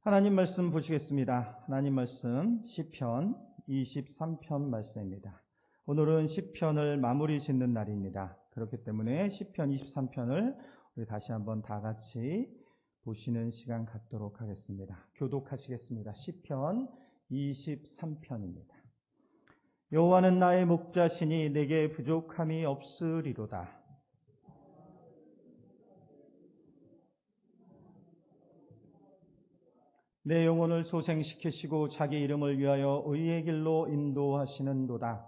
하나님 말씀 보시겠습니다. 하나님 말씀 시편 23편 말씀입니다. 오늘은 시편을 마무리 짓는 날입니다. 그렇기 때문에 시편 23편을 우리 다시 한번 다 같이 보시는 시간 갖도록 하겠습니다. 교독하시겠습니다. 시편 23편입니다. 여호와는 나의 목자시니 내게 부족함이 없으리로다. 내 영혼을 소생시키시고 자기 이름을 위하여 의의 길로 인도하시는도다.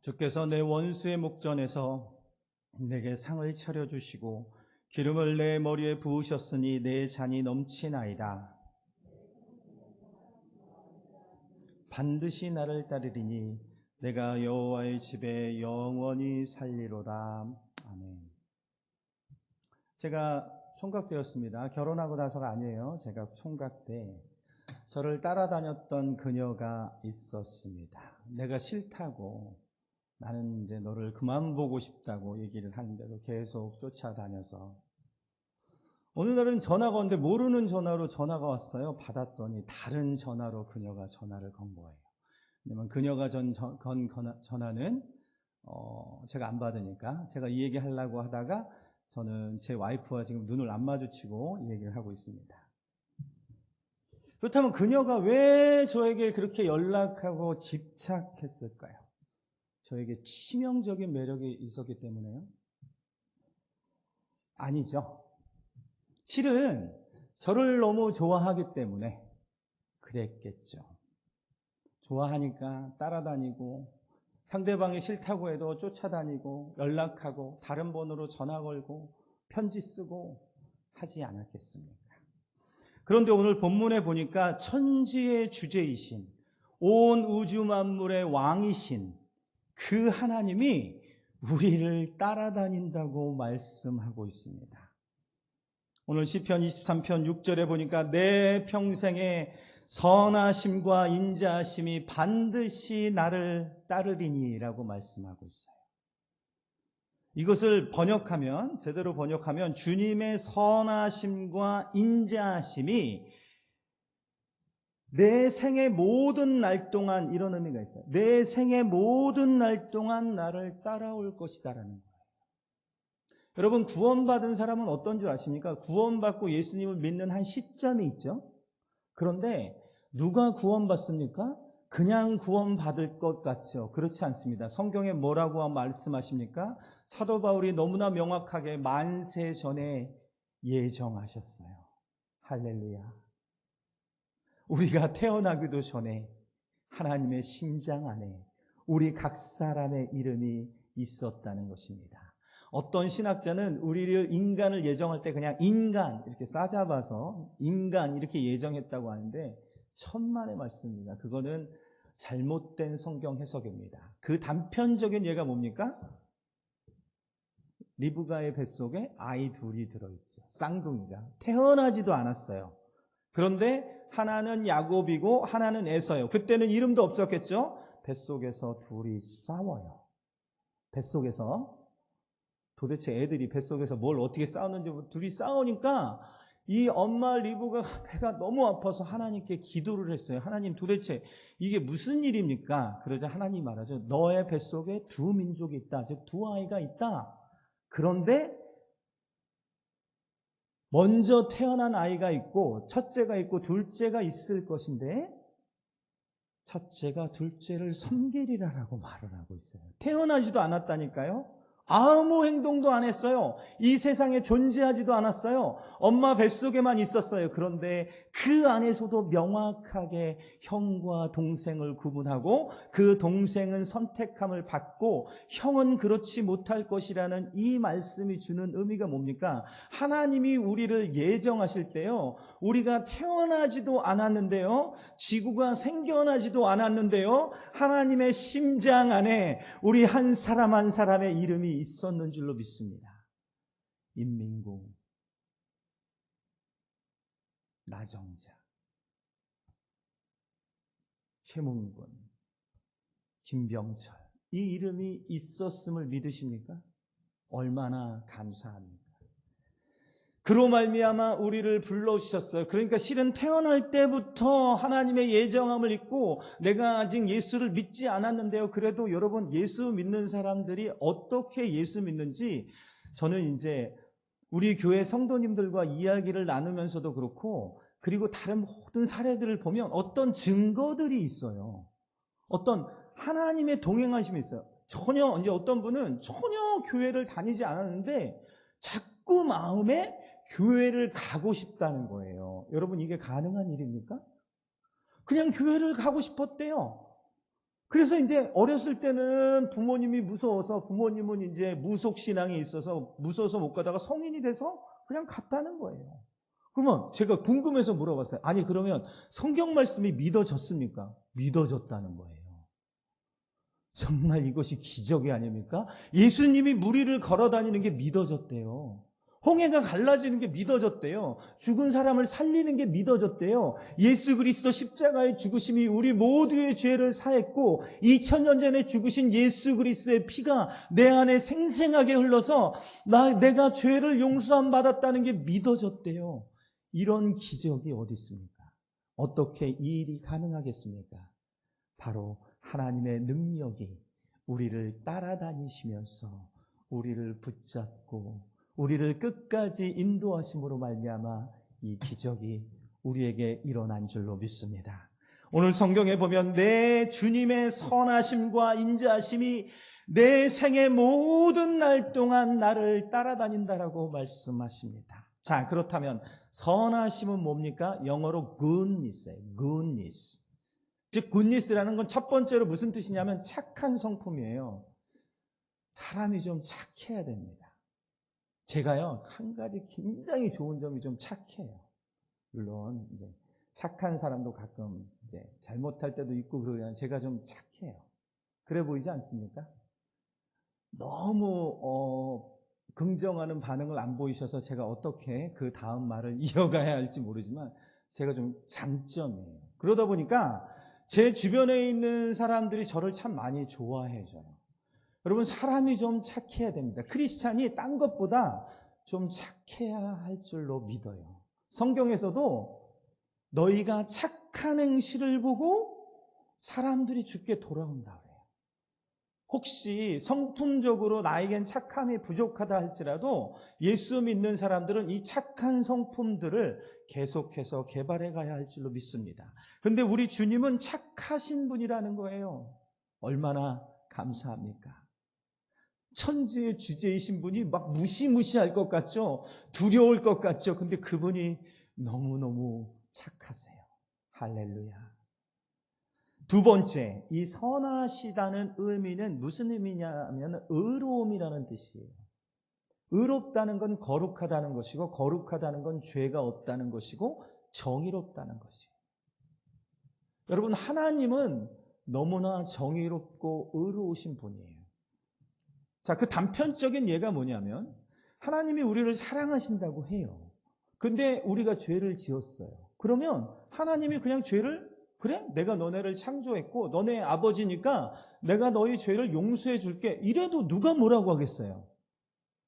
주께서 내 원수의 목전에서 내게 상을 차려주시고 기름을 내 머리에 부으셨으니 내 잔이 넘치나이다. 반드시 나를 따르리니 내가 여호와의 집에 영원히 살리로다. 아멘. 제가 총각되었습니다. 결혼하고 나서가 아니에요. 제가 총각 때 저를 따라다녔던 그녀가 있었습니다. 내가 싫다고, 나는 이제 너를 그만 보고 싶다고 얘기를 하는데도 계속 쫓아다녀서 어느 날은 전화가 왔는데 모르는 전화로 전화가 왔어요. 받았더니 다른 전화로 그녀가 전화를 건 거예요. 왜냐면 그녀가 건 전화는 제가 안 받으니까 제가 이 얘기 하려고 하다가 저는 제 와이프와 지금 눈을 안 마주치고 이 얘기를 하고 있습니다. 그렇다면 그녀가 왜 저에게 그렇게 연락하고 집착했을까요? 저에게 치명적인 매력이 있었기 때문에요? 아니죠. 실은 저를 너무 좋아하기 때문에 그랬겠죠. 좋아하니까 따라다니고 상대방이 싫다고 해도 쫓아다니고 연락하고 다른 번호로 전화 걸고 편지 쓰고 하지 않았겠습니까? 그런데 오늘 본문에 보니까 천지의 주제이신 온 우주 만물의 왕이신 그 하나님이 우리를 따라다닌다고 말씀하고 있습니다. 오늘 시편 23편 6절에 보니까 내 평생에 선하심과 인자하심이 반드시 나를 따르리니 라고 말씀하고 있어요. 이것을 번역하면, 제대로 번역하면 주님의 선하심과 인자하심이 내 생의 모든 날 동안, 이런 의미가 있어요. 내 생의 모든 날 동안 나를 따라올 것이다라는 거예요. 여러분, 구원받은 사람은 어떤 줄 아십니까? 구원받고 예수님을 믿는 한 시점이 있죠. 그런데 누가 구원받습니까? 그냥 구원받을 것 같죠. 그렇지 않습니다. 성경에 뭐라고 말씀하십니까? 사도 바울이 너무나 명확하게 만세 전에 예정하셨어요. 할렐루야. 우리가 태어나기도 전에 하나님의 심장 안에 우리 각 사람의 이름이 있었다는 것입니다. 어떤 신학자는 우리를 인간을 예정할 때 그냥 인간 이렇게 싸잡아서 인간 이렇게 예정했다고 하는데 천만의 말씀입니다. 그거는 잘못된 성경 해석입니다. 그 단편적인 예가 뭡니까? 리브가의 뱃속에 아이 둘이 들어있죠. 쌍둥이가 태어나지도 않았어요. 그런데 하나는 야곱이고 하나는 에서예요. 그때는 이름도 없었겠죠. 뱃속에서 둘이 싸워요. 뱃속에서 도대체 애들이 뱃속에서 뭘 어떻게 싸우는지 둘이 싸우니까 이 엄마 리브가 배가 너무 아파서 하나님께 기도를 했어요. 하나님, 도대체 이게 무슨 일입니까? 그러자 하나님 말하죠. 너의 뱃속에 두 민족이 있다. 즉 두 아이가 있다. 그런데 먼저 태어난 아이가 있고 첫째가 있고 둘째가 있을 것인데 첫째가 둘째를 섬기리라라고 말을 하고 있어요. 태어나지도 않았다니까요. 아무 행동도 안 했어요. 이 세상에 존재하지도 않았어요. 엄마 뱃속에만 있었어요. 그런데 그 안에서도 명확하게 형과 동생을 구분하고 그 동생은 선택함을 받고 형은 그렇지 못할 것이라는 이 말씀이 주는 의미가 뭡니까? 하나님이 우리를 예정하실 때요, 우리가 태어나지도 않았는데요, 지구가 생겨나지도 않았는데요, 하나님의 심장 안에 우리 한 사람 한 사람의 이름이 있었는 줄로 믿습니다. 임민구, 나정자, 최문근, 김병철, 이 이름이 있었음을 믿으십니까? 얼마나 감사합니까? 그로 말미암아 우리를 불러주셨어요. 그러니까 실은 태어날 때부터 하나님의 예정함을 잊고 내가 아직 예수를 믿지 않았는데요. 그래도 여러분, 예수 믿는 사람들이 어떻게 예수 믿는지 저는 이제 우리 교회 성도님들과 이야기를 나누면서도 그렇고, 그리고 다른 모든 사례들을 보면 어떤 증거들이 있어요. 어떤 하나님의 동행하심이 있어요. 전혀, 이제 어떤 분은 전혀 교회를 다니지 않았는데 자꾸 마음에 교회를 가고 싶다는 거예요. 여러분, 이게 가능한 일입니까? 그냥 교회를 가고 싶었대요. 그래서 이제 어렸을 때는 부모님이 무서워서, 부모님은 이제 무속신앙에 있어서 무서워서 못 가다가 성인이 돼서 그냥 갔다는 거예요. 그러면 제가 궁금해서 물어봤어요. 아니, 그러면 성경 말씀이 믿어졌습니까? 믿어졌다는 거예요. 정말 이것이 기적이 아닙니까? 예수님이 무리를 걸어 다니는 게 믿어졌대요. 홍해가 갈라지는 게 믿어졌대요. 죽은 사람을 살리는 게 믿어졌대요. 예수 그리스도 십자가의 죽으심이 우리 모두의 죄를 사했고 2000년 전에 죽으신 예수 그리스도의 피가 내 안에 생생하게 흘러서 내가 죄를 용서함 받았다는 게 믿어졌대요. 이런 기적이 어디 있습니까? 어떻게 이 일이 가능하겠습니까? 바로 하나님의 능력이 우리를 따라다니시면서 우리를 붙잡고 우리를 끝까지 인도하심으로 말미암아 이 기적이 우리에게 일어난 줄로 믿습니다. 오늘 성경에 보면 내 주님의 선하심과 인자하심이 내 생의 모든 날 동안 나를 따라다닌다라고 말씀하십니다. 자, 그렇다면 선하심은 뭡니까? 영어로 goodness예요. goodness. 즉 goodness라는 건 첫 번째로 무슨 뜻이냐면 착한 성품이에요. 사람이 좀 착해야 됩니다. 제가요, 한 가지 굉장히 좋은 점이 좀 착해요. 물론 이제 착한 사람도 가끔 이제 잘못할 때도 있고 그러면 제가 좀 착해요. 그래 보이지 않습니까? 너무 긍정하는 반응을 안 보이셔서 제가 어떻게 그 다음 말을 이어가야 할지 모르지만 제가 좀 장점이에요. 그러다 보니까 제 주변에 있는 사람들이 저를 참 많이 좋아해 줘요. 여러분, 사람이 좀 착해야 됩니다. 크리스찬이 딴 것보다 좀 착해야 할 줄로 믿어요. 성경에서도 너희가 착한 행실을 보고 사람들이 주께 돌아온다 그래요. 혹시 성품적으로 나에겐 착함이 부족하다 할지라도 예수 믿는 사람들은 이 착한 성품들을 계속해서 개발해 가야 할 줄로 믿습니다. 그런데 우리 주님은 착하신 분이라는 거예요. 얼마나 감사합니까? 천지의 주제이신 분이 막 무시무시할 것 같죠? 두려울 것 같죠? 근데 그분이 너무너무 착하세요. 할렐루야. 두 번째, 이 선하시다는 의미는 무슨 의미냐면 의로움이라는 뜻이에요. 의롭다는 건 거룩하다는 것이고, 거룩하다는 건 죄가 없다는 것이고, 정의롭다는 것이에요. 여러분, 하나님은 너무나 정의롭고 의로우신 분이에요. 자, 그 단편적인 예가 뭐냐면 하나님이 우리를 사랑하신다고 해요. 근데 우리가 죄를 지었어요. 그러면 하나님이 그냥 죄를, 그래? 내가 너네를 창조했고 너네 아버지니까 내가 너희 죄를 용서해 줄게. 이래도 누가 뭐라고 하겠어요?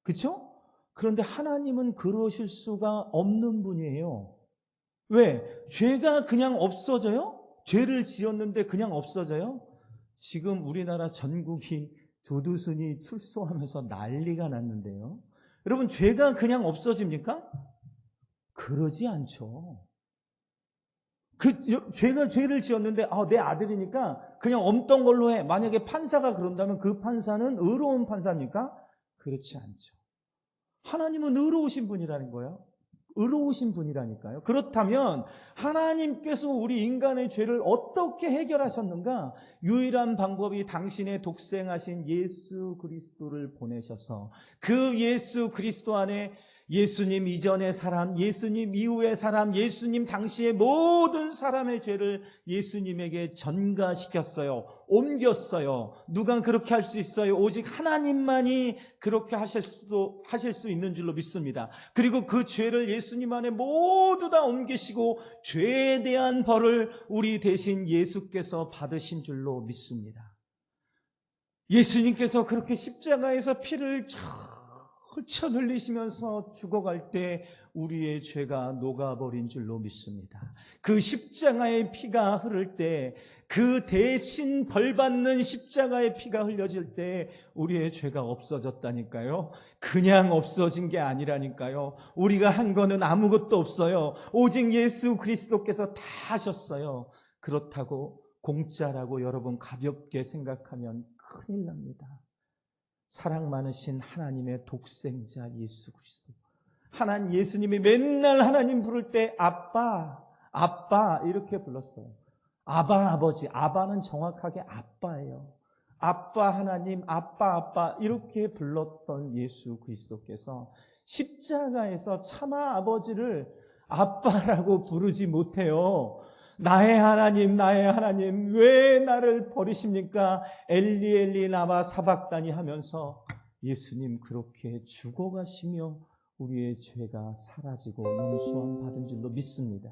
그렇죠? 그런데 하나님은 그러실 수가 없는 분이에요. 왜? 죄가 그냥 없어져요? 죄를 지었는데 그냥 없어져요? 지금 우리나라 전국이 조두순이 출소하면서 난리가 났는데요. 여러분, 죄가 그냥 없어집니까? 그러지 않죠. 죄를 지었는데 내 아들이니까 그냥 없던 걸로 해. 만약에 판사가 그런다면 그 판사는 의로운 판사입니까? 그렇지 않죠. 하나님은 의로우신 분이라는 거예요. 의로우신 분이라니까요. 그렇다면 하나님께서 우리 인간의 죄를 어떻게 해결하셨는가? 유일한 방법이 당신의 독생하신 예수 그리스도를 보내셔서 그 예수 그리스도 안에 예수님 이전의 사람, 예수님 이후의 사람, 예수님 당시의 모든 사람의 죄를 예수님에게 전가시켰어요. 옮겼어요. 누가 그렇게 할 수 있어요? 오직 하나님만이 그렇게 하실 수 있는 줄로 믿습니다. 그리고 그 죄를 예수님 안에 모두 다 옮기시고 죄에 대한 벌을 우리 대신 예수께서 받으신 줄로 믿습니다. 예수님께서 그렇게 십자가에서 피를 흘쳐 흘리시면서 죽어갈 때 우리의 죄가 녹아버린 줄로 믿습니다. 그 십자가의 피가 흐를 때, 그 대신 벌받는 십자가의 피가 흘려질 때 우리의 죄가 없어졌다니까요. 그냥 없어진 게 아니라니까요. 우리가 한 거는 아무것도 없어요. 오직 예수 그리스도께서 다 하셨어요. 그렇다고 공짜라고 여러분 가볍게 생각하면 큰일 납니다. 사랑 많으신 하나님의 독생자 예수 그리스도, 하나님 예수님이 맨날 하나님 부를 때 아빠, 아빠 이렇게 불렀어요. 아바 아버지, 아바는 정확하게 아빠예요. 아빠 하나님, 아빠 아빠 이렇게 불렀던 예수 그리스도께서 십자가에서 차마 아버지를 아빠라고 부르지 못해요. 나의 하나님, 왜 나를 버리십니까? 엘리 엘리 라마 사박다니 하면서 예수님 그렇게 죽어가시며 우리의 죄가 사라지고 용서함 받은 줄로 믿습니다.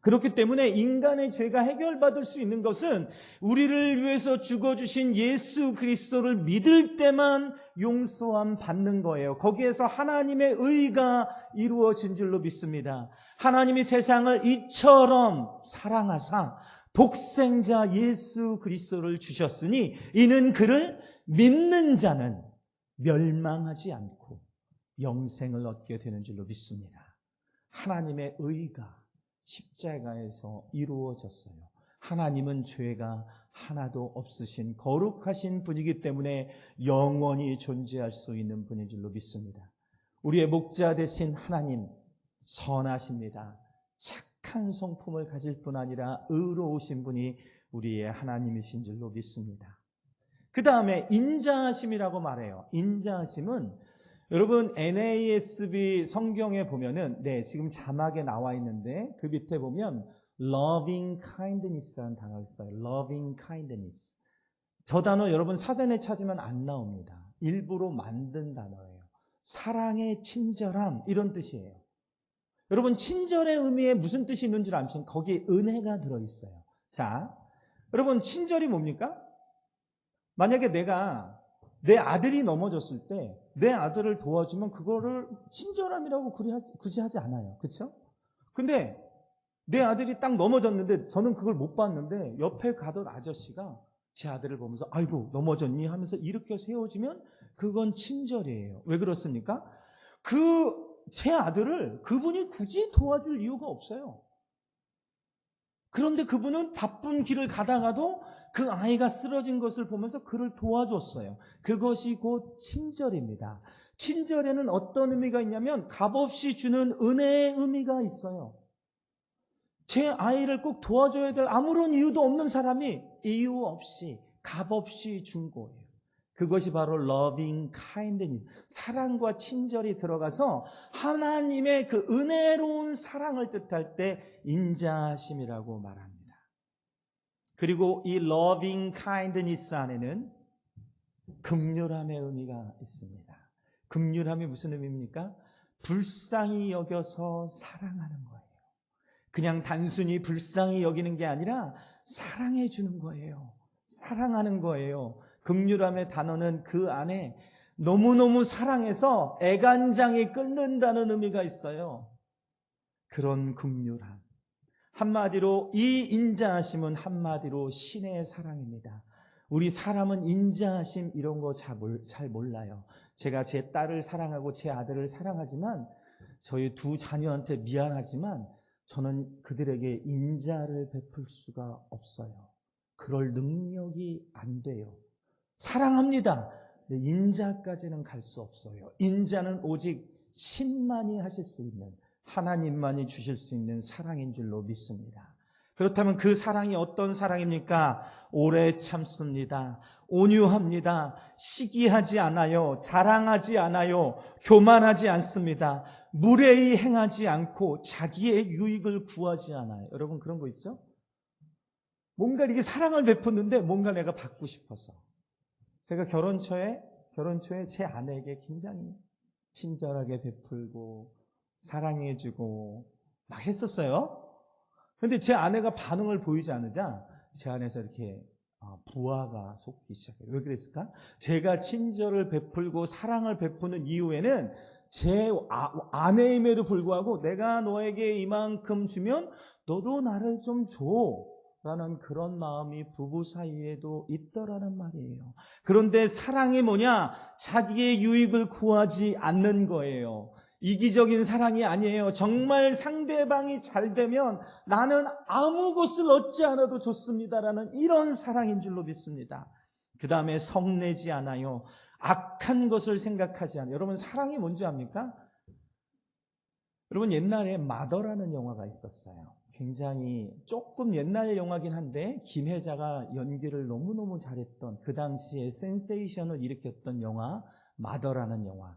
그렇기 때문에 인간의 죄가 해결받을 수 있는 것은 우리를 위해서 죽어주신 예수 그리스도를 믿을 때만 용서함 받는 거예요. 거기에서 하나님의 의가 이루어진 줄로 믿습니다. 하나님이 세상을 이처럼 사랑하사 독생자 예수 그리스도를 주셨으니 이는 그를 믿는 자는 멸망하지 않고 영생을 얻게 되는 줄로 믿습니다. 하나님의 의가 십자가에서 이루어졌어요. 하나님은 죄가 하나도 없으신 거룩하신 분이기 때문에 영원히 존재할 수 있는 분인 줄로 믿습니다. 우리의 목자 되신 하나님 선하십니다. 착한 성품을 가질 뿐 아니라 의로우신 분이 우리의 하나님이신 줄로 믿습니다. 그 다음에 인자하심이라고 말해요. 인자하심은 여러분 NASB 성경에 보면은 지금 자막에 나와 있는데 그 밑에 보면 loving kindness라는 단어가 있어요. loving kindness. 저 단어 여러분 사전에 찾으면 안 나옵니다. 일부러 만든 단어예요. 사랑의 친절함 이런 뜻이에요. 여러분 친절의 의미에 무슨 뜻이 있는 줄 아십니까? 거기에 은혜가 들어있어요. 자, 여러분 친절이 뭡니까? 만약에 내가 내 아들이 넘어졌을 때 내 아들을 도와주면 그거를 친절함이라고 굳이 하지 않아요. 그렇죠? 근데 내 아들이 딱 넘어졌는데 저는 그걸 못 봤는데 옆에 가던 아저씨가 제 아들을 보면서 아이고 넘어졌니? 하면서 이렇게 세워주면 그건 친절이에요. 왜 그렇습니까? 제 아들을 그분이 굳이 도와줄 이유가 없어요. 그런데 그분은 바쁜 길을 가다가도 그 아이가 쓰러진 것을 보면서 그를 도와줬어요. 그것이 곧 친절입니다. 친절에는 어떤 의미가 있냐면 값없이 주는 은혜의 의미가 있어요. 제 아이를 꼭 도와줘야 될 아무런 이유도 없는 사람이 이유 없이 값없이 준 거예요. 그것이 바로 loving kindness, 사랑과 친절이 들어가서 하나님의 그 은혜로운 사랑을 뜻할 때 인자하심이라고 말합니다. 그리고 이 loving kindness 안에는 긍휼함의 의미가 있습니다. 긍휼함이 무슨 의미입니까? 불쌍히 여겨서 사랑하는 거예요. 그냥 단순히 불쌍히 여기는 게 아니라 사랑해 주는 거예요. 사랑하는 거예요. 긍휼함의 단어는 그 안에 너무너무 사랑해서 애간장이 끓는다는 의미가 있어요. 그런 긍휼함. 한마디로 이 인자하심은 한마디로 신의 사랑입니다. 우리 사람은 인자하심 이런 거 잘 몰라요. 제가 제 딸을 사랑하고 제 아들을 사랑하지만 저희 두 자녀한테 미안하지만 저는 그들에게 인자를 베풀 수가 없어요. 그럴 능력이 안 돼요. 사랑합니다. 인자까지는 갈 수 없어요. 인자는 오직 신만이 하실 수 있는, 하나님만이 주실 수 있는 사랑인 줄로 믿습니다. 그렇다면 그 사랑이 어떤 사랑입니까? 오래 참습니다. 온유합니다. 시기하지 않아요. 자랑하지 않아요. 교만하지 않습니다. 무례히 행하지 않고 자기의 유익을 구하지 않아요. 여러분 그런 거 있죠? 뭔가 이게 사랑을 베푸는데 뭔가 내가 받고 싶어서. 제가 결혼 초에 제 아내에게 굉장히 친절하게 베풀고 사랑해주고 막 했었어요. 근데 제 아내가 반응을 보이지 않으자 제 안에서 이렇게 부하가 속기 시작해요. 왜 그랬을까? 제가 친절을 베풀고 사랑을 베푸는 이유에는 제 아내임에도 불구하고 내가 너에게 이만큼 주면 너도 나를 좀 줘. 라는 그런 마음이 부부 사이에도 있더라는 말이에요. 그런데 사랑이 뭐냐? 자기의 유익을 구하지 않는 거예요. 이기적인 사랑이 아니에요. 정말 상대방이 잘 되면 나는 아무 것을 얻지 않아도 좋습니다라는 이런 사랑인 줄로 믿습니다. 그 다음에 성내지 않아요. 악한 것을 생각하지 않아요. 여러분, 사랑이 뭔지 압니까? 여러분, 옛날에 마더라는 영화가 있었어요. 굉장히 조금 옛날 영화긴 한데 김혜자가 연기를 너무너무 잘했던, 그 당시에 센세이션을 일으켰던 영화, 마더라는 영화.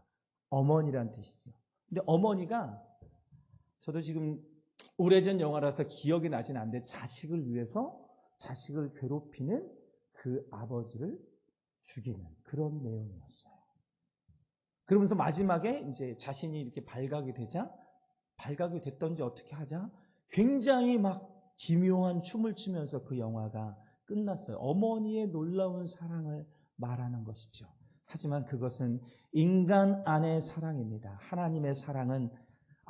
어머니란 뜻이죠. 근데 어머니가, 저도 지금 오래전 영화라서 기억이 나진 않는데, 자식을 위해서 자식을 괴롭히는 그 아버지를 죽이는 그런 내용이었어요. 그러면서 마지막에 이제 자신이 이렇게 발각이 됐던지 어떻게 하자 굉장히 막 기묘한 춤을 추면서 그 영화가 끝났어요. 어머니의 놀라운 사랑을 말하는 것이죠. 하지만 그것은 인간 안의 사랑입니다. 하나님의 사랑은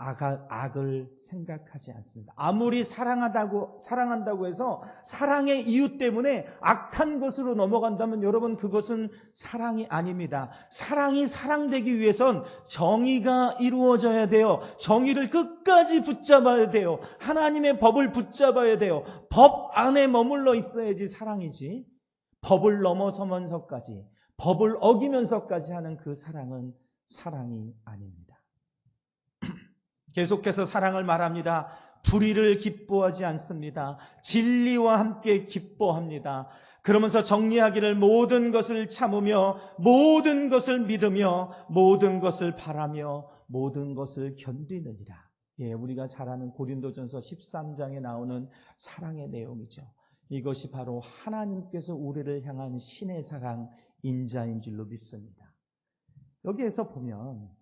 악을 생각하지 않습니다. 아무리 사랑한다고 해서 사랑의 이유 때문에 악한 것으로 넘어간다면 여러분, 그것은 사랑이 아닙니다. 사랑이 사랑되기 위해선 정의가 이루어져야 돼요. 정의를 끝까지 붙잡아야 돼요. 하나님의 법을 붙잡아야 돼요. 법 안에 머물러 있어야지 사랑이지. 법을 넘어서면서까지, 법을 어기면서까지 하는 그 사랑은 사랑이 아닙니다. 계속해서 사랑을 말합니다. 불의를 기뻐하지 않습니다. 진리와 함께 기뻐합니다. 그러면서 정리하기를 모든 것을 참으며 모든 것을 믿으며 모든 것을 바라며 모든 것을 견디느니라. 우리가 잘 아는 고린도전서 13장에 나오는 사랑의 내용이죠. 이것이 바로 하나님께서 우리를 향한 신의 사랑 인자인 줄로 믿습니다. 여기에서 보면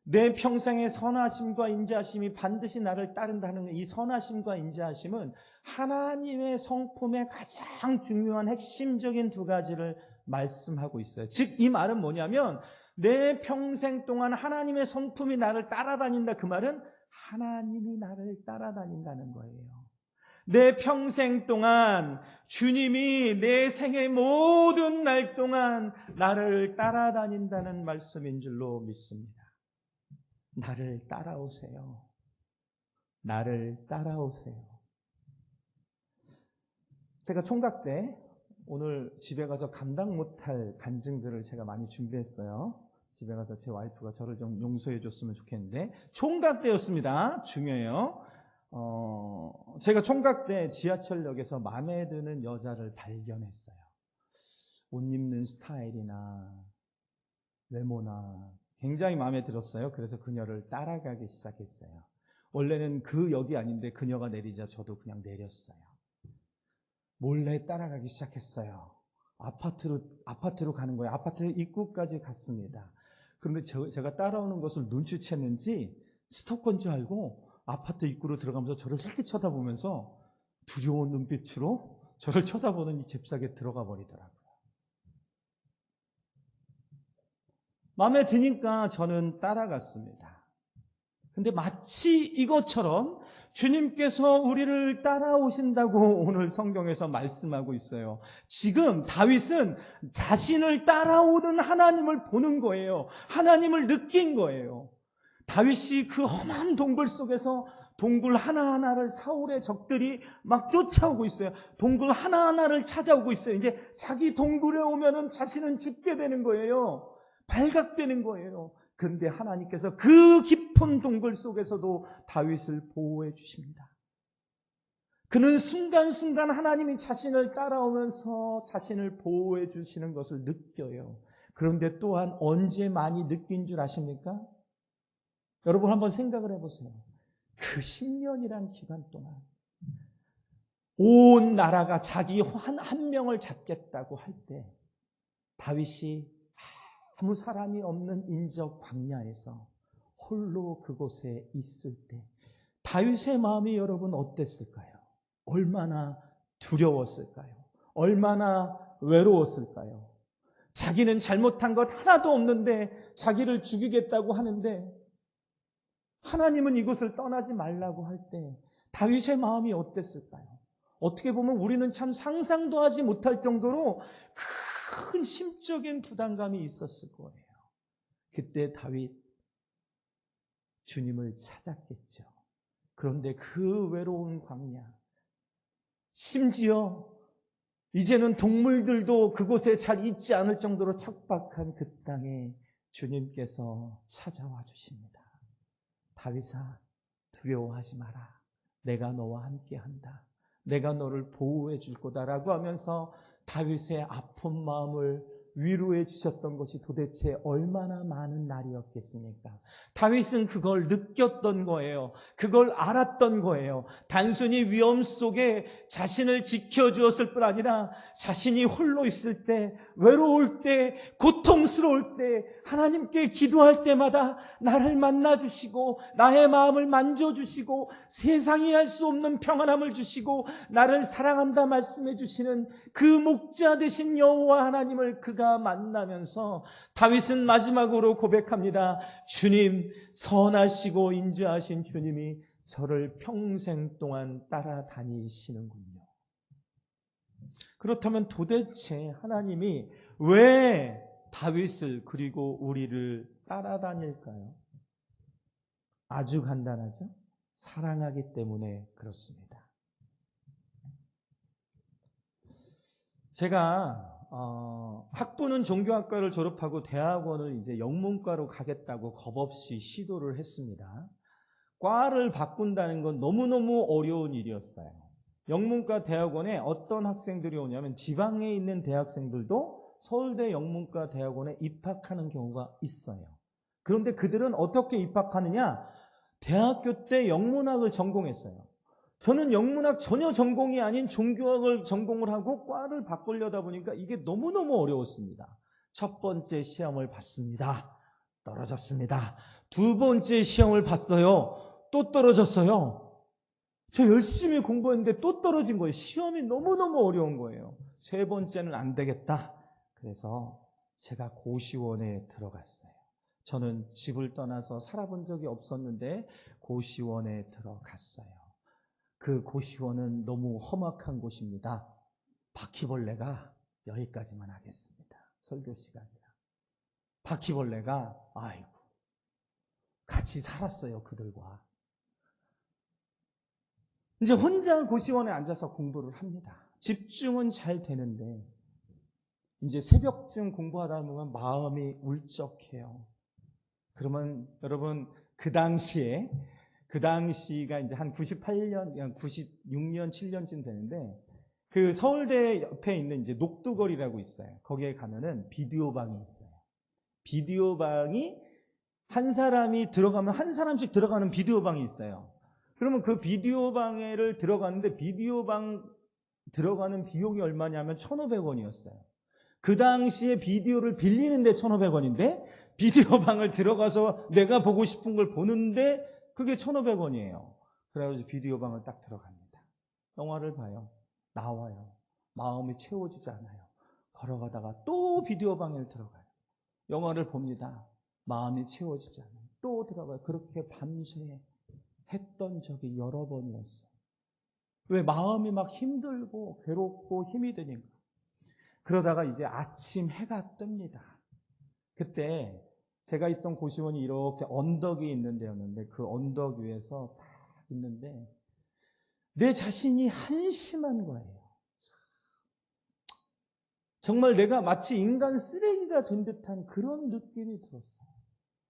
내 평생의 선하심과 인자하심이 반드시 나를 따른다는 이 선하심과 인자하심은 하나님의 성품의 가장 중요한 핵심적인 두 가지를 말씀하고 있어요. 즉, 이 말은 뭐냐면 내 평생 동안 하나님의 성품이 나를 따라다닌다. 그 말은 하나님이 나를 따라다닌다는 거예요. 내 평생 동안 주님이 내 생의 모든 날 동안 나를 따라다닌다는 말씀인 줄로 믿습니다. 나를 따라오세요. 나를 따라오세요. 제가 총각 때 오늘 집에 가서 감당 못할 간증들을 제가 많이 준비했어요. 집에 가서 제 와이프가 저를 좀 용서해 줬으면 좋겠는데, 총각 때였습니다. 중요해요. 제가 총각 때 지하철역에서 마음에 드는 여자를 발견했어요. 옷 입는 스타일이나 외모나 굉장히 마음에 들었어요. 그래서 그녀를 따라가기 시작했어요. 원래는 그 역이 아닌데 그녀가 내리자 저도 그냥 내렸어요. 몰래 따라가기 시작했어요. 아파트로 가는 거예요. 아파트 입구까지 갔습니다. 그런데 제가 따라오는 것을 눈치챘는지 스토커인 줄 알고 아파트 입구로 들어가면서 저를 슬쩍 쳐다보면서 두려운 눈빛으로 저를 쳐다보는 이 잽싸게 들어가 버리더라고요. 마음에 드니까 저는 따라갔습니다. 근데 마치 이것처럼 주님께서 우리를 따라오신다고 오늘 성경에서 말씀하고 있어요. 지금 다윗은 자신을 따라오는 하나님을 보는 거예요. 하나님을 느낀 거예요. 다윗이 그 험한 동굴 속에서 동굴 하나하나를 사울의 적들이 막 쫓아오고 있어요. 동굴 하나하나를 찾아오고 있어요. 이제 자기 동굴에 오면은 자신은 죽게 되는 거예요. 발각되는 거예요. 그런데 하나님께서 그 깊은 동굴 속에서도 다윗을 보호해 주십니다. 그는 순간순간 하나님이 자신을 따라오면서 자신을 보호해 주시는 것을 느껴요. 그런데 또한 언제 많이 느낀 줄 아십니까? 여러분 한번 생각을 해보세요. 그 10년이란 기간 동안 온 나라가 자기 한 명을 잡겠다고 할 때 다윗이 아무 사람이 없는 인적 광야에서 홀로 그곳에 있을 때 다윗의 마음이 여러분 어땠을까요? 얼마나 두려웠을까요? 얼마나 외로웠을까요? 자기는 잘못한 것 하나도 없는데 자기를 죽이겠다고 하는데 하나님은 이곳을 떠나지 말라고 할 때 다윗의 마음이 어땠을까요? 어떻게 보면 우리는 참 상상도 하지 못할 정도로 큰 심적인 부담감이 있었을 거예요. 그때 다윗 주님을 찾았겠죠. 그런데 그 외로운 광야, 심지어 이제는 동물들도 그곳에 잘 있지 않을 정도로 척박한 그 땅에 주님께서 찾아와 주십니다. 다윗아, 두려워하지 마라. 내가 너와 함께한다. 내가 너를 보호해 줄 거다라고 하면서 다윗의 아픈 마음을 위로해 주셨던 것이 도대체 얼마나 많은 날이었겠습니까? 다윗은 그걸 느꼈던 거예요. 그걸 알았던 거예요. 단순히 위험 속에 자신을 지켜주었을 뿐 아니라 자신이 홀로 있을 때, 외로울 때, 고통스러울 때 하나님께 기도할 때마다 나를 만나주시고 나의 마음을 만져주시고 세상이 할 수 없는 평안함을 주시고 나를 사랑한다 말씀해 주시는 그 목자 되신 여호와 하나님을 그가 만나면서 다윗은 마지막으로 고백합니다. 주님, 선하시고 인자하신 주님이 저를 평생 동안 따라다니시는군요. 그렇다면 도대체 하나님이 왜 다윗을 그리고 우리를 따라다닐까요? 아주 간단하죠. 사랑하기 때문에 그렇습니다. 제가 학부는 종교학과를 졸업하고 대학원을 이제 영문과로 가겠다고 겁없이 시도를 했습니다. 과를 바꾼다는 건 너무너무 어려운 일이었어요. 영문과 대학원에 어떤 학생들이 오냐면 지방에 있는 대학생들도 서울대 영문과 대학원에 입학하는 경우가 있어요. 그런데 그들은 어떻게 입학하느냐? 대학교 때 영문학을 전공했어요. 저는 영문학 전혀 전공이 아닌 종교학을 전공을 하고 과를 바꾸려다 보니까 이게 너무너무 어려웠습니다. 첫 번째 시험을 봤습니다. 떨어졌습니다. 두 번째 시험을 봤어요. 또 떨어졌어요. 저 열심히 공부했는데 또 떨어진 거예요. 시험이 너무너무 어려운 거예요. 세 번째는 안 되겠다. 그래서 제가 고시원에 들어갔어요. 저는 집을 떠나서 살아본 적이 없었는데 고시원에 들어갔어요. 그 고시원은 너무 험악한 곳입니다. 바퀴벌레가 여기까지만 하겠습니다. 설교 시간이라. 바퀴벌레가 아이고 같이 살았어요. 그들과. 이제 혼자 고시원에 앉아서 공부를 합니다. 집중은 잘 되는데 이제 새벽쯤 공부하다 보면 마음이 울적해요. 그러면 여러분 그 당시가 이제 한 98년, 96년, 7년쯤 되는데 그 서울대 옆에 있는 이제 녹두거리라고 있어요. 거기에 가면은 비디오 방이 있어요. 비디오 방이 한 사람이 들어가면 한 사람씩 들어가는 비디오 방이 있어요. 그러면 그 비디오 방에를 들어가는데 비디오 방 들어가는 비용이 얼마냐면 1,500원이었어요. 그 당시에 비디오를 빌리는데 1,500원인데 비디오 방을 들어가서 내가 보고 싶은 걸 보는데 그게 1,500원이에요. 그래가지고 비디오 방을 딱 들어갑니다. 영화를 봐요. 나와요. 마음이 채워지지 않아요. 걸어가다가 또 비디오 방에 들어가요. 영화를 봅니다. 마음이 채워지지 않아요. 또 들어가요. 그렇게 밤새 했던 적이 여러 번이었어요. 왜? 마음이 막 힘들고 괴롭고 힘이 드니까. 그러다가 이제 아침 해가 뜹니다. 그때 제가 있던 고시원이 이렇게 언덕이 있는 데였는데 그 언덕 위에서 딱 있는데 내 자신이 한심한 거예요. 정말 내가 마치 인간 쓰레기가 된 듯한 그런 느낌이 들었어요.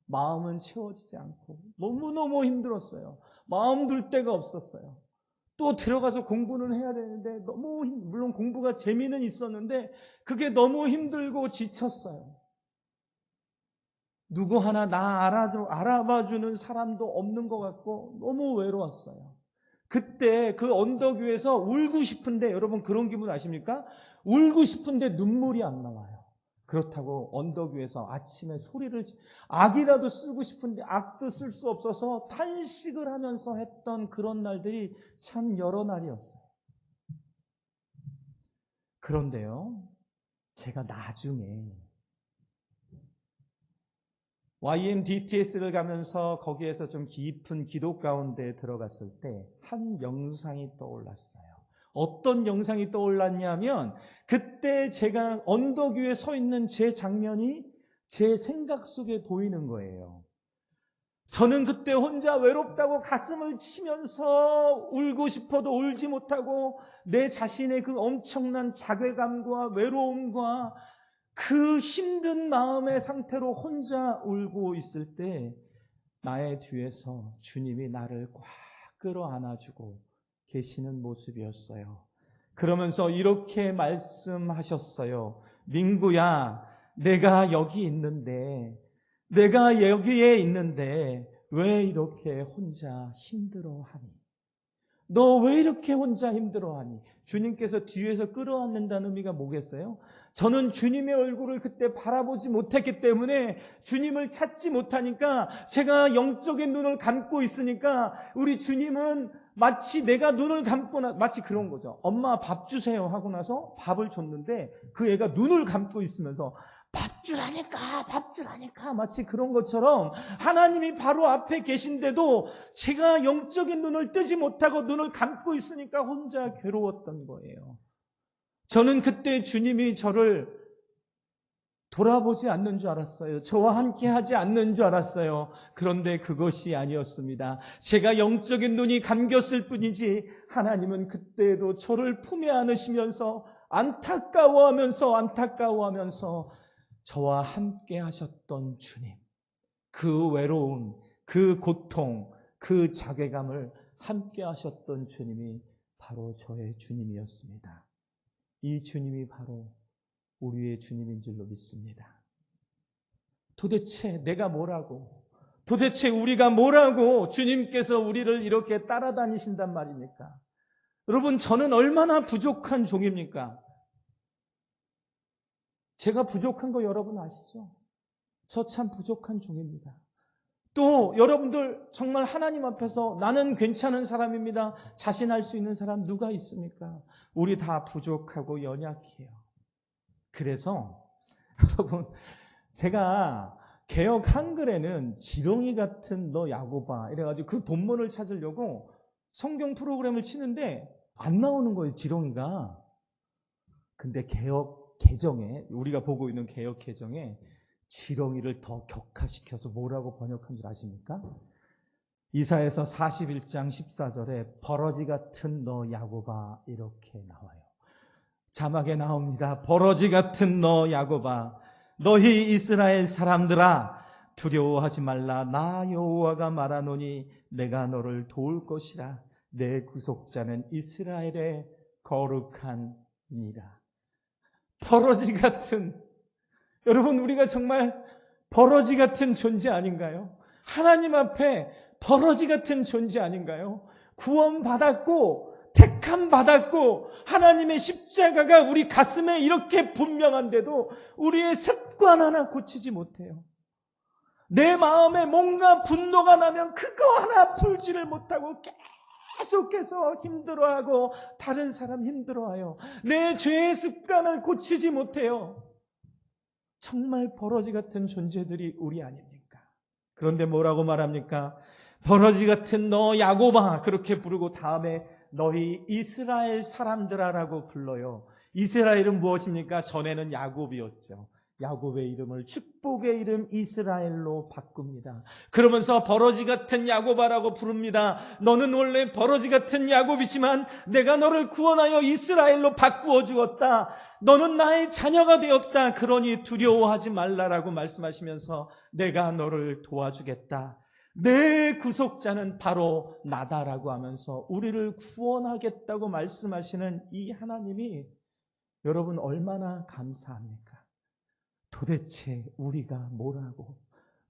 마음은 채워지지 않고 너무너무 힘들었어요. 마음 둘 데가 없었어요. 또 들어가서 공부는 해야 되는데 물론 공부가 재미는 있었는데 그게 너무 힘들고 지쳤어요. 누구 하나 나 알아봐주는 사람도 없는 것 같고 너무 외로웠어요. 그때 그 언덕 위에서 울고 싶은데 여러분 그런 기분 아십니까? 울고 싶은데 눈물이 안 나와요. 그렇다고 언덕 위에서 아침에 악이라도 쓰고 싶은데 악도 쓸 수 없어서 탄식을 하면서 했던 그런 날들이 참 여러 날이었어요. 그런데요, 제가 나중에 YMDTS를 가면서 거기에서 좀 깊은 기도 가운데 들어갔을 때 한 영상이 떠올랐어요. 어떤 영상이 떠올랐냐면 그때 제가 언덕 위에 서 있는 제 장면이 제 생각 속에 보이는 거예요. 저는 그때 혼자 외롭다고 가슴을 치면서 울고 싶어도 울지 못하고 내 자신의 그 엄청난 자괴감과 외로움과 그 힘든 마음의 상태로 혼자 울고 있을 때 나의 뒤에서 주님이 나를 꽉 끌어안아주고 계시는 모습이었어요. 그러면서 이렇게 말씀하셨어요. 민구야, 내가 여기에 있는데 왜 이렇게 혼자 힘들어하니? 너 왜 이렇게 혼자 힘들어하니? 주님께서 뒤에서 끌어안는다는 의미가 뭐겠어요? 저는 주님의 얼굴을 그때 바라보지 못했기 때문에 주님을 찾지 못하니까 제가 영적인 눈을 감고 있으니까 우리 주님은 마치 내가 눈을 감고 마치 그런 거죠. 엄마 밥 주세요 하고 나서 밥을 줬는데 그 애가 눈을 감고 있으면서 밥 주라니까 마치 그런 것처럼 하나님이 바로 앞에 계신데도 제가 영적인 눈을 뜨지 못하고 눈을 감고 있으니까 혼자 괴로웠던 거예요. 저는 그때 주님이 저를 돌아보지 않는 줄 알았어요. 저와 함께 하지 않는 줄 알았어요. 그런데 그것이 아니었습니다. 제가 영적인 눈이 감겼을 뿐이지 하나님은 그때도 저를 품에 안으시면서 안타까워하면서 저와 함께 하셨던 주님, 그 외로움, 그 고통, 그 자괴감을 함께 하셨던 주님이 바로 저의 주님이었습니다. 이 주님이 바로 우리의 주님인 줄로 믿습니다. 도대체 내가 뭐라고, 도대체 우리가 뭐라고 주님께서 우리를 이렇게 따라다니신단 말입니까? 여러분, 저는 얼마나 부족한 종입니까? 제가 부족한 거 여러분 아시죠? 저 참 부족한 종입니다. 또 여러분들 정말 하나님 앞에서 나는 괜찮은 사람입니다. 자신할 수 있는 사람 누가 있습니까? 우리 다 부족하고 연약해요. 그래서 여러분, 제가 개역 한글에는 지렁이 같은 너 야고바 이래가지고 그 본문을 찾으려고 성경 프로그램을 치는데 안 나오는 거예요, 지렁이가. 근데 개역 개정에, 우리가 보고 있는 개역 개정에 지렁이를 더 격화시켜서 뭐라고 번역한 줄 아십니까? 이사야서 41장 14절에 버러지 같은 너 야고바 이렇게 나와요. 자막에 나옵니다. 버러지 같은 너 야고바, 너희 이스라엘 사람들아, 두려워하지 말라. 나 여호와가 말하노니 내가 너를 도울 것이라. 내 구속자는 이스라엘의 거룩한 이라. 버러지 같은, 여러분, 우리가 정말 버러지 같은 존재 아닌가요? 하나님 앞에 버러지 같은 존재 아닌가요? 구원받았고 택함 받았고 하나님의 십자가가 우리 가슴에 이렇게 분명한데도 우리의 습관 하나 고치지 못해요. 내 마음에 뭔가 분노가 나면 그거 하나 풀지를 못하고 계속해서 힘들어하고 다른 사람 힘들어해요. 내 죄의 습관을 고치지 못해요. 정말 버러지 같은 존재들이 우리 아닙니까? 그런데 뭐라고 말합니까? 버러지 같은 너 야고바 그렇게 부르고 다음에 너희 이스라엘 사람들아라고 불러요. 이스라엘은 무엇입니까? 전에는 야곱이었죠. 야곱의 이름을 축복의 이름 이스라엘로 바꿉니다. 그러면서 버러지 같은 야고바라고 부릅니다. 너는 원래 버러지 같은 야곱이지만 내가 너를 구원하여 이스라엘로 바꾸어 주었다. 너는 나의 자녀가 되었다. 그러니 두려워하지 말라라고 말씀하시면서 내가 너를 도와주겠다. 내 구속자는 바로 나다라고 하면서 우리를 구원하겠다고 말씀하시는 이 하나님이 여러분 얼마나 감사합니까? 도대체 우리가 뭐라고,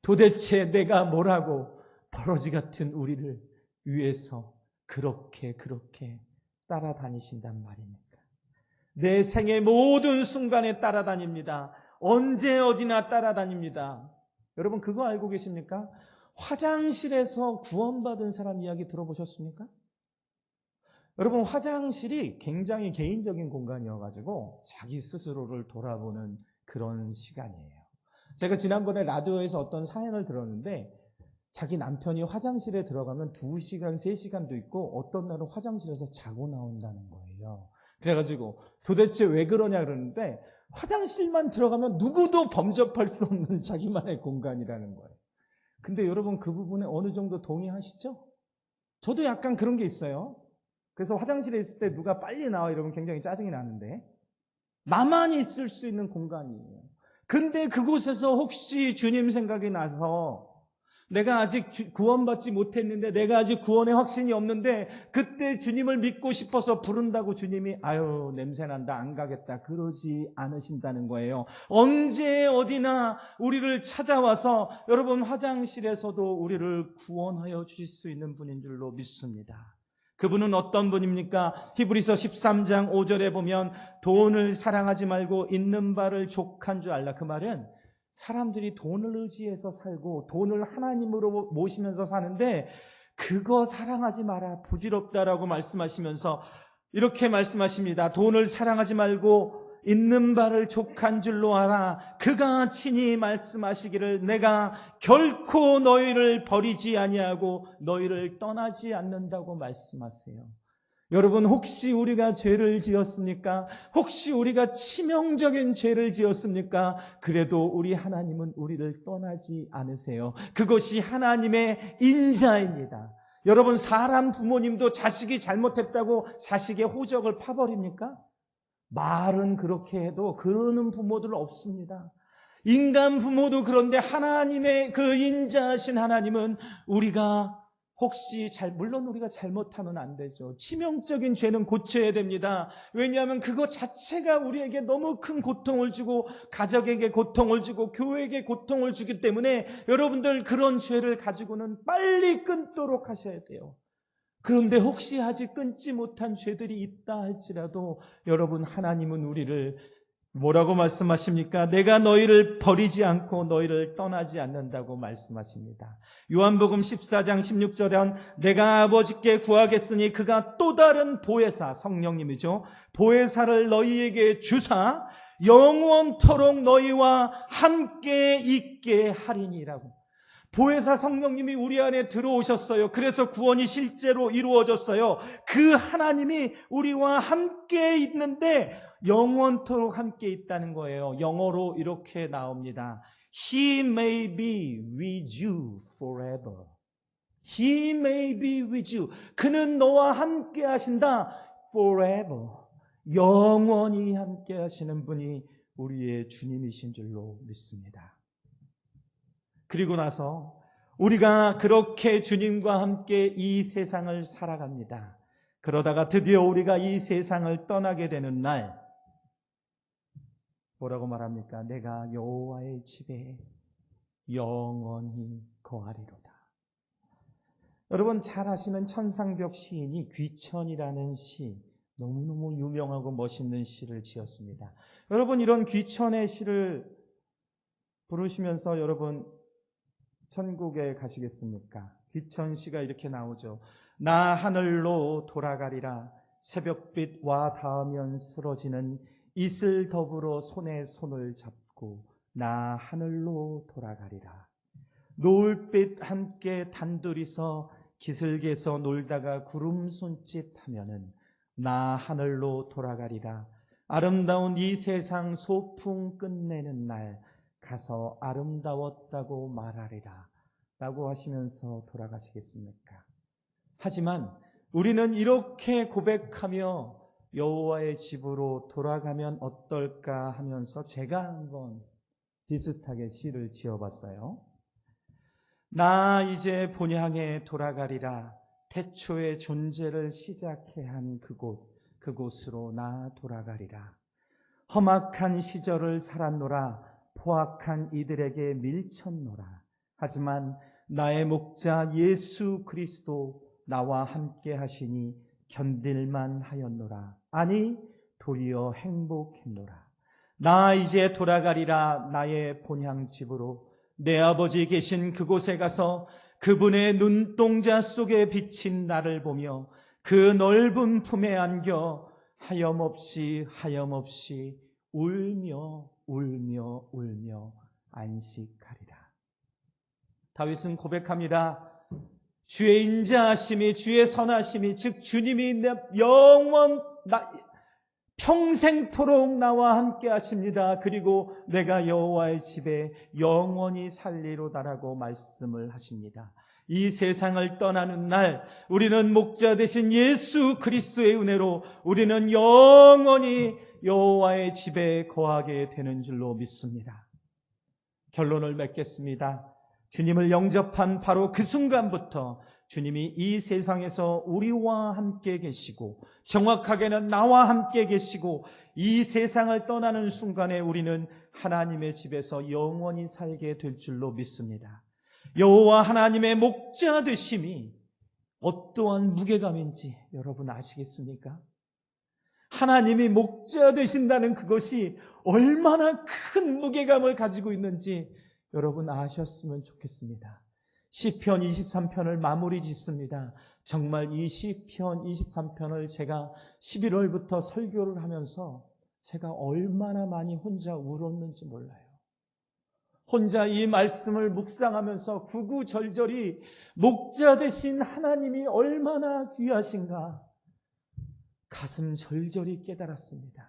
도대체 내가 뭐라고 버러지 같은 우리를 위해서 그렇게 따라다니신단 말입니까? 내 생의 모든 순간에 따라다닙니다. 언제 어디나 따라다닙니다. 여러분 그거 알고 계십니까? 화장실에서 구원받은 사람 이야기 들어보셨습니까? 여러분, 화장실이 굉장히 개인적인 공간이어가지고 자기 스스로를 돌아보는 그런 시간이에요. 제가 지난번에 라디오에서 어떤 사연을 들었는데 자기 남편이 화장실에 들어가면 2시간, 3시간도 있고 어떤 날은 화장실에서 자고 나온다는 거예요. 그래가지고 도대체 왜 그러냐 그러는데 화장실만 들어가면 누구도 범접할 수 없는 자기만의 공간이라는 거예요. 근데 여러분, 그 부분에 어느 정도 동의하시죠? 저도 약간 그런 게 있어요. 그래서 화장실에 있을 때 누가 빨리 나와 이러면 굉장히 짜증이 나는데 나만 있을 수 있는 공간이에요. 근데 그곳에서 혹시 주님 생각이 나서 내가 아직 구원받지 못했는데, 내가 아직 구원의 확신이 없는데 그때 주님을 믿고 싶어서 부른다고 주님이 아유 냄새난다 안 가겠다 그러지 않으신다는 거예요. 언제 어디나 우리를 찾아와서 여러분 화장실에서도 우리를 구원하여 주실 수 있는 분인 줄로 믿습니다. 그분은 어떤 분입니까? 히브리서 13장 5절에 보면 돈을 사랑하지 말고 있는 바를 족한 줄 알라. 그 말은 사람들이 돈을 의지해서 살고 돈을 하나님으로 모시면서 사는데 그거 사랑하지 마라, 부질없다라고 말씀하시면서 이렇게 말씀하십니다. 돈을 사랑하지 말고 있는 바를 족한 줄로 알아. 그가 친히 말씀하시기를 내가 결코 너희를 버리지 아니하고 너희를 떠나지 않는다고 말씀하세요. 여러분, 혹시 우리가 죄를 지었습니까? 혹시 우리가 치명적인 죄를 지었습니까? 그래도 우리 하나님은 우리를 떠나지 않으세요. 그것이 하나님의 인자입니다. 여러분, 사람 부모님도 자식이 잘못했다고 자식의 호적을 파버립니까? 말은 그렇게 해도 그러는 부모들 없습니다. 인간 부모도 그런데 하나님의 그 인자하신 하나님은 우리가 혹시 물론 우리가 잘못하면 안 되죠. 치명적인 죄는 고쳐야 됩니다. 왜냐하면 그것 자체가 우리에게 너무 큰 고통을 주고 가족에게 고통을 주고 교회에게 고통을 주기 때문에 여러분들 그런 죄를 가지고는 빨리 끊도록 하셔야 돼요. 그런데 혹시 아직 끊지 못한 죄들이 있다 할지라도 여러분, 하나님은 우리를 뭐라고 말씀하십니까? 내가 너희를 버리지 않고 너희를 떠나지 않는다고 말씀하십니다. 요한복음 14장 16절에 내가 아버지께 구하겠으니 그가 또 다른 보혜사, 성령님이죠, 보혜사를 너희에게 주사 영원토록 너희와 함께 있게 하리니라고. 보혜사 성령님이 우리 안에 들어오셨어요. 그래서 구원이 실제로 이루어졌어요. 그 하나님이 우리와 함께 있는데 영원토록 함께 있다는 거예요. 영어로 이렇게 나옵니다. He may be with you forever. He may be with you. 그는 너와 함께 하신다. Forever. 영원히 함께 하시는 분이 우리의 주님이신 줄로 믿습니다. 그리고 나서 우리가 그렇게 주님과 함께 이 세상을 살아갑니다. 그러다가 드디어 우리가 이 세상을 떠나게 되는 날 뭐라고 말합니까? 내가 여호와의 집에 영원히 거하리로다. 여러분 잘 아시는 천상벽 시인이 귀천이라는 시, 너무너무 유명하고 멋있는 시를 지었습니다. 여러분 이런 귀천의 시를 부르시면서 여러분 천국에 가시겠습니까? 귀천시가 이렇게 나오죠. 나 하늘로 돌아가리라. 새벽빛 와 닿으면 쓰러지는 이슬 더불어 손에 손을 잡고 나 하늘로 돌아가리라. 노을빛 함께 단둘이서 기슭에서 놀다가 구름 손짓하면은 나 하늘로 돌아가리라. 아름다운 이 세상 소풍 끝내는 날 가서 아름다웠다고 말하리라 라고 하시면서 돌아가시겠습니까? 하지만 우리는 이렇게 고백하며 여호와의 집으로 돌아가면 어떨까 하면서 제가 한번 비슷하게 시를 지어봤어요. 나 이제 본향에 돌아가리라. 태초의 존재를 시작해 한 그곳으로 나 돌아가리라. 험악한 시절을 살았노라. 포악한 이들에게 밀쳤노라. 하지만 나의 목자 예수 그리스도 나와 함께 하시니 견딜만 하였노라. 아니 도리어 행복했노라. 나 이제 돌아가리라. 나의 본향 집으로 내 아버지 계신 그곳에 가서 그분의 눈동자 속에 비친 나를 보며 그 넓은 품에 안겨 하염없이 울며 안식하리라. 다윗은 고백합니다. 주의 인자하심이, 주의 선하심이, 즉 주님이 평생토록 나와 함께 하십니다. 그리고 내가 여호와의 집에 영원히 살리로다라고 말씀을 하십니다. 이 세상을 떠나는 날 우리는 목자 되신 예수 그리스도의 은혜로 우리는 영원히 여호와의 집에 거하게 되는 줄로 믿습니다. 결론을 맺겠습니다. 주님을 영접한 바로 그 순간부터 주님이 이 세상에서 우리와 함께 계시고, 정확하게는 나와 함께 계시고, 이 세상을 떠나는 순간에 우리는 하나님의 집에서 영원히 살게 될 줄로 믿습니다. 여호와 하나님의 목자 되심이 어떠한 무게감인지 여러분 아시겠습니까? 하나님이 목자 되신다는 그것이 얼마나 큰 무게감을 가지고 있는지 여러분 아셨으면 좋겠습니다. 시편 23편을 마무리 짓습니다. 정말 이 시편 23편을 제가 11월부터 설교를 하면서 제가 얼마나 많이 혼자 울었는지 몰라요. 혼자 이 말씀을 묵상하면서 구구절절히 목자 되신 하나님이 얼마나 귀하신가 가슴 절절히 깨달았습니다.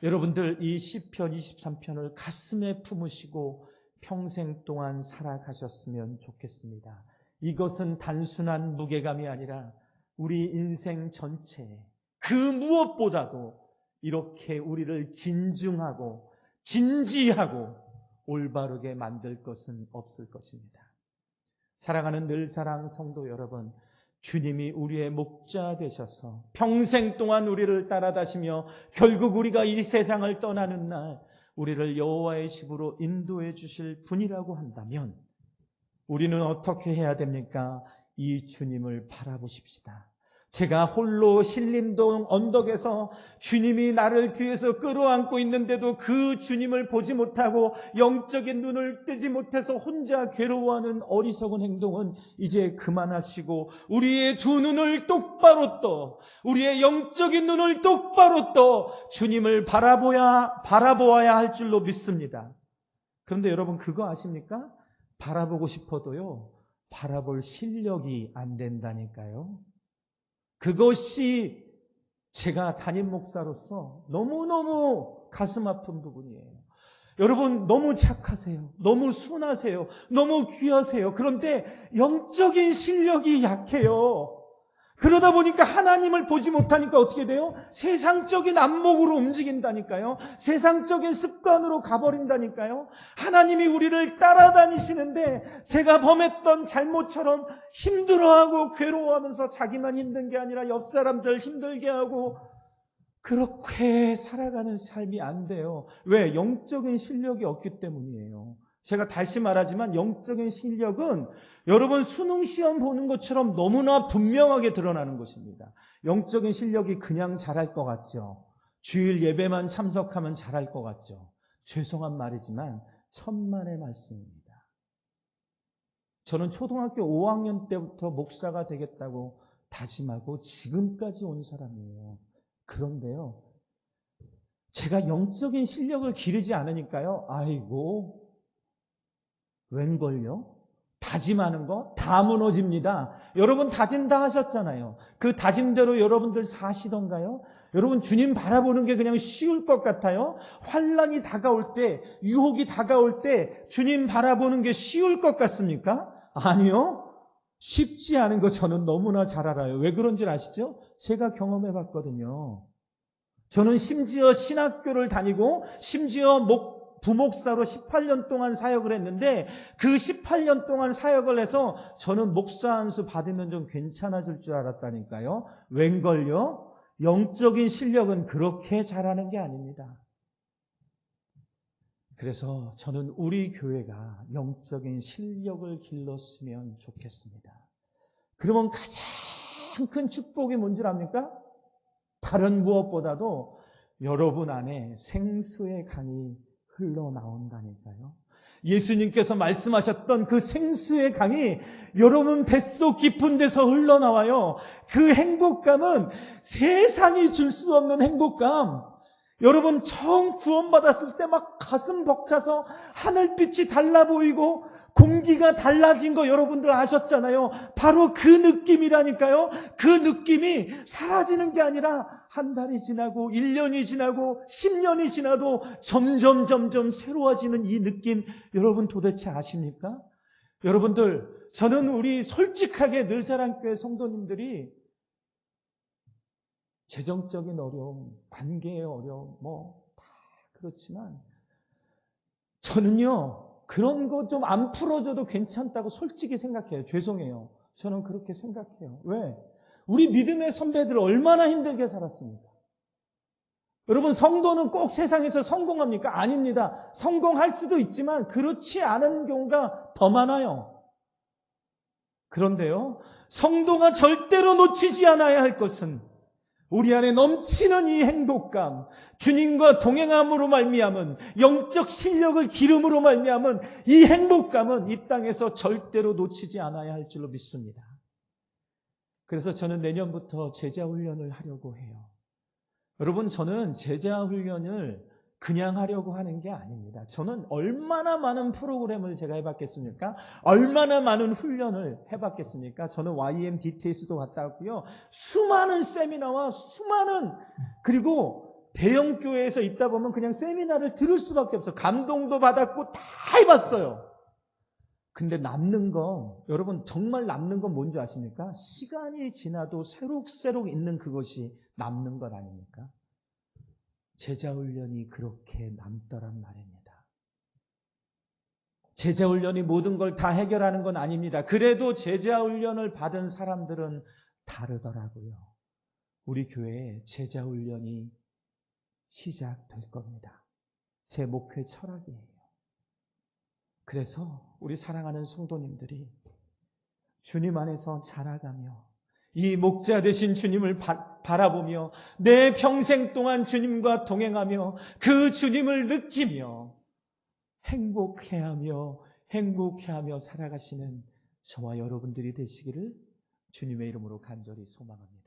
여러분들 이 시편 23편을 가슴에 품으시고 평생 동안 살아가셨으면 좋겠습니다. 이것은 단순한 무게감이 아니라 우리 인생 전체 그 무엇보다도 이렇게 우리를 진중하고 진지하고 올바르게 만들 것은 없을 것입니다. 사랑하는 늘사랑 성도 여러분, 주님이 우리의 목자 되셔서 평생 동안 우리를 따라다시며 결국 우리가 이 세상을 떠나는 날 우리를 여호와의 집으로 인도해 주실 분이라고 한다면 우리는 어떻게 해야 됩니까? 이 주님을 바라보십시다. 제가 홀로 신림동 언덕에서 주님이 나를 뒤에서 끌어안고 있는데도 그 주님을 보지 못하고 영적인 눈을 뜨지 못해서 혼자 괴로워하는 어리석은 행동은 이제 그만하시고 우리의 두 눈을 똑바로 떠, 우리의 영적인 눈을 똑바로 떠 주님을 바라보아야 할 줄로 믿습니다. 그런데 여러분 그거 아십니까? 바라보고 싶어도요, 바라볼 실력이 안 된다니까요. 그것이 제가 담임 목사로서 너무너무 가슴 아픈 부분이에요. 여러분 너무 착하세요. 너무 순하세요. 너무 귀하세요. 그런데 영적인 실력이 약해요. 그러다 보니까 하나님을 보지 못하니까 어떻게 돼요? 세상적인 안목으로 움직인다니까요. 세상적인 습관으로 가버린다니까요. 하나님이 우리를 따라다니시는데 제가 범했던 잘못처럼 힘들어하고 괴로워하면서 자기만 힘든 게 아니라 옆 사람들 힘들게 하고 그렇게 살아가는 삶이 안 돼요. 왜? 영적인 실력이 없기 때문이에요. 제가 다시 말하지만 영적인 실력은 여러분 수능 시험 보는 것처럼 너무나 분명하게 드러나는 것입니다. 영적인 실력이 그냥 잘할 것 같죠. 주일 예배만 참석하면 잘할 것 같죠. 죄송한 말이지만 천만의 말씀입니다. 저는 초등학교 5학년 때부터 목사가 되겠다고 다짐하고 지금까지 온 사람이에요. 그런데요, 제가 영적인 실력을 기르지 않으니까요, 아이고 웬걸요? 다짐하는 거 다 무너집니다. 여러분 다짐 다 하셨잖아요. 그 다짐대로 여러분들 사시던가요? 여러분 주님 바라보는 게 그냥 쉬울 것 같아요? 환난이 다가올 때, 유혹이 다가올 때 주님 바라보는 게 쉬울 것 같습니까? 아니요. 쉽지 않은 거 저는 너무나 잘 알아요. 왜 그런 줄 아시죠? 제가 경험해 봤거든요. 저는 심지어 신학교를 다니고 심지어 부목사로 18년 동안 사역을 했는데 그 18년 동안 사역을 해서 저는 목사 안수 받으면 좀 괜찮아질 줄 알았다니까요. 웬걸요? 영적인 실력은 그렇게 잘하는 게 아닙니다. 그래서 저는 우리 교회가 영적인 실력을 길렀으면 좋겠습니다. 그러면 가장 큰 축복이 뭔지 압니까? 다른 무엇보다도 여러분 안에 생수의 강이 흘러나온다니까요. 예수님께서 말씀하셨던 그 생수의 강이 여러분 뱃속 깊은 데서 흘러나와요. 그 행복감은 세상이 줄 수 없는 행복감. 여러분 처음 구원받았을 때 막 가슴 벅차서 하늘빛이 달라 보이고 공기가 달라진 거 여러분들 아셨잖아요. 바로 그 느낌이라니까요. 그 느낌이 사라지는 게 아니라 한 달이 지나고 1년이 지나고 10년이 지나도 점점 새로워지는 이 느낌, 여러분 도대체 아십니까? 여러분들, 저는 우리 솔직하게 늘사랑교회 성도님들이 재정적인 어려움, 관계의 어려움, 다 그렇지만 저는요, 그런 거 좀 안 풀어줘도 괜찮다고 솔직히 생각해요. 죄송해요. 저는 그렇게 생각해요. 왜? 우리 믿음의 선배들 얼마나 힘들게 살았습니까? 여러분, 성도는 꼭 세상에서 성공합니까? 아닙니다. 성공할 수도 있지만 그렇지 않은 경우가 더 많아요. 그런데요, 성도가 절대로 놓치지 않아야 할 것은 우리 안에 넘치는 이 행복감, 주님과 동행함으로 말미암은 영적 실력을 기름으로 말미암은 이 행복감은 이 땅에서 절대로 놓치지 않아야 할 줄로 믿습니다. 그래서 저는 내년부터 제자훈련을 하려고 해요. 여러분, 저는 제자훈련을 그냥 하려고 하는 게 아닙니다. 저는 얼마나 많은 프로그램을 제가 해봤겠습니까? 얼마나 많은 훈련을 해봤겠습니까? 저는 YM DTS도 갔다 왔고요. 수많은 세미나와 그리고 대형 교회에서 있다 보면 그냥 세미나를 들을 수밖에 없어요. 감동도 받았고 다 해봤어요. 근데 남는 건, 여러분 정말 남는 건 뭔지 아십니까? 시간이 지나도 새록새록 있는 그것이 남는 것 아닙니까? 제자훈련이 그렇게 남더란 말입니다. 제자훈련이 모든 걸 다 해결하는 건 아닙니다. 그래도 제자훈련을 받은 사람들은 다르더라고요. 우리 교회에 제자훈련이 시작될 겁니다. 제 목회 철학이에요. 그래서 우리 사랑하는 성도님들이 주님 안에서 자라가며 이 목자 되신 주님을 바라보며 내 평생 동안 주님과 동행하며 그 주님을 느끼며 행복해하며 살아가시는 저와 여러분들이 되시기를 주님의 이름으로 간절히 소망합니다.